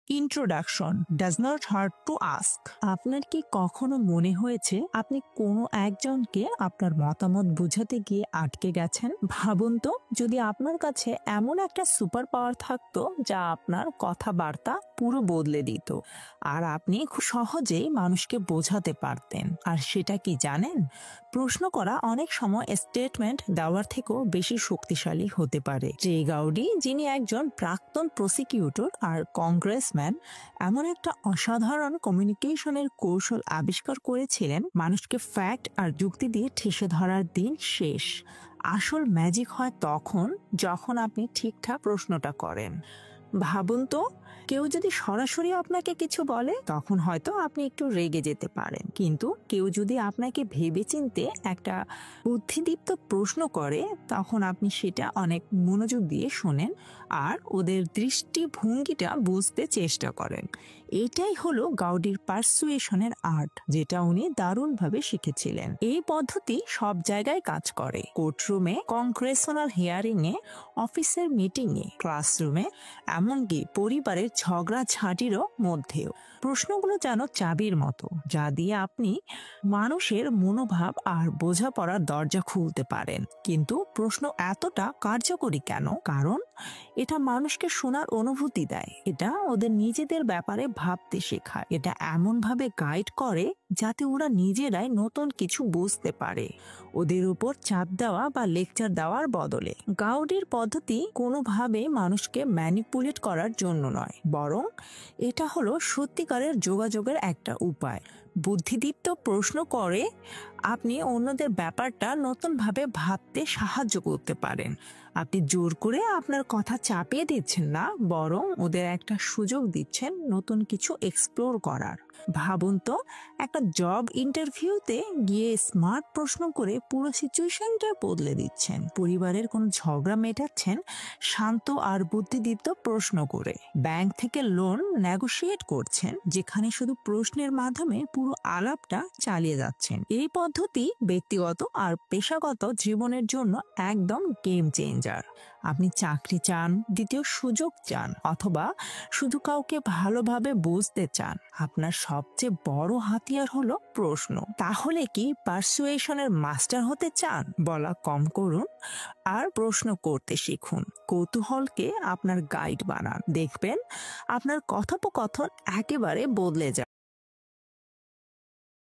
Introduction does not hurt to ask. আপনার কি কখনো মনে হয়েছে আপনি কোনো একজনকে আপনার মতামত বোঝাতে গিয়ে আটকে গেছেন? ভাবুন তো, যদি আপনার কাছে এমন একটা সুপার পাওয়ার থাকতো যা আপনার কথাবার্তা পুরো বদলে দিত আর আপনি খুব সহজেই মানুষকে বোঝাতে পারতেন। আর সেটা কি জানেন? প্রশ্ন করা অনেক সময় স্টেটমেন্ট দেওয়ার থেকেও বেশি শক্তিশালী হতে পারে। জে গাউডি, যিনি একজন প্রাক্তন প্রসিকিউটর আর কংগ্রেসম্যান, এমন একটা অসাধারণ কমিউনিকেশনের কৌশল আবিষ্কার করেছিলেন, মানুষকে ফ্যাক্ট আর যুক্তি দিয়ে ঠেসে ধরার দিন শেষ। আসল ম্যাজিক হয় তখন যখন আপনি ঠিকঠাক প্রশ্নটা করেন। ভাবুন তো, কেউ যদি সরাসরি আপনাকে কিছু বলে তখন হয়তো আপনি একটু রেগে যেতে পারেন, কিন্তু কেউ যদি আপনাকে ভেবেচিন্তে একটা বুদ্ধিদীপ্ত প্রশ্ন করে তখন আপনি সেটা অনেক মনোযোগ দিয়ে শোনেন আর ওদের দৃষ্টিভঙ্গিটা বুঝতে চেষ্টা করেন। এটাই হলো গাউডির পারসুয়েশনের আর্ট, যেটা উনি দারুণভাবে শিখেছিলেন। এই পদ্ধতি সব জায়গায় কাজ করে, কোর্টরুমে, কংগ্রেশনাল হিয়ারিং এ, অফিসের মিটিং এ, ক্লাসরুমে, এমনকি পরিবারের ঝগড়াঝাটিরও মধ্যেও। প্রশ্নগুলো যেন চাবির মতো, যা দিয়ে আপনি মানুষের মনোভাব আর বোঝাপড়ার দরজা খুলতে পারেন। কিন্তু প্রশ্ন এতটা কার্যকরী কেন? কারণ এটা মানুষকে শোনার অনুভূতি দেয়, এটা ওদের নিজেদের ব্যাপারে ভাবতে শেখায়, এটা এমনভাবে গাইড করে যাতে ওরা নিজেরাই নতুন কিছু বুঝতে পারে, ওদের উপর চাপ দেওয়া বা লেকচার দেওয়ার বদলে। গাউডির পদ্ধতি কোনোভাবে মানুষকে ম্যানিপুলেট করার জন্য নয়, বরং এটা হলো সত্যিকারের যোগাযোগের একটা উপায়। বুদ্ধিদীপ্ত প্রশ্ন করে আপনি অন্যদের ব্যাপারটা নতুনভাবে ভাবতে সাহায্য করতে পারেন। আপনি জোর করে আপনার কথা চাপিয়ে দিচ্ছেন না, বরং ওদের একটা সুযোগ দিচ্ছেন নতুন কিছু এক্সপ্লোর করার। ভাবুন তো, একটা জব ইন্টারভিউতে গিয়ে স্মার্ট প্রশ্ন করে পুরো সিচুয়েশনটা বদলে দিচ্ছেন। পরিবারের কোনো ঝগড়া মেটাচ্ছেন শান্ত আর বুদ্ধিদীপ্ত প্রশ্ন করে। ব্যাংক থেকে লোন নেগোশিয়েট করছেন, যেখানে শুধু প্রশ্নের মাধ্যমে পুরো আলাপটা চালিয়ে যাচ্ছেন। এই পদ্ধতি ব্যক্তিগত আর পেশাগত জীবনের জন্য একদম গেম চেঞ্জার। আপনি চাকরি চান, দ্বিতীয় সুযোগ চান, অথবা শুধু কাউকে ভালোভাবে বুঝতে চান, আপনার সবচেয়ে বড় হাতিয়ার হলো প্রশ্ন। তাহলে কি পারসুয়েশনের মাস্টার হতে চান? বলা কম করুন আর প্রশ্ন করতে শিখুন। কৌতূহলকে আপনার গাইড বানান, দেখবেন আপনার কথোপকথন একেবারে বদলে যাবে।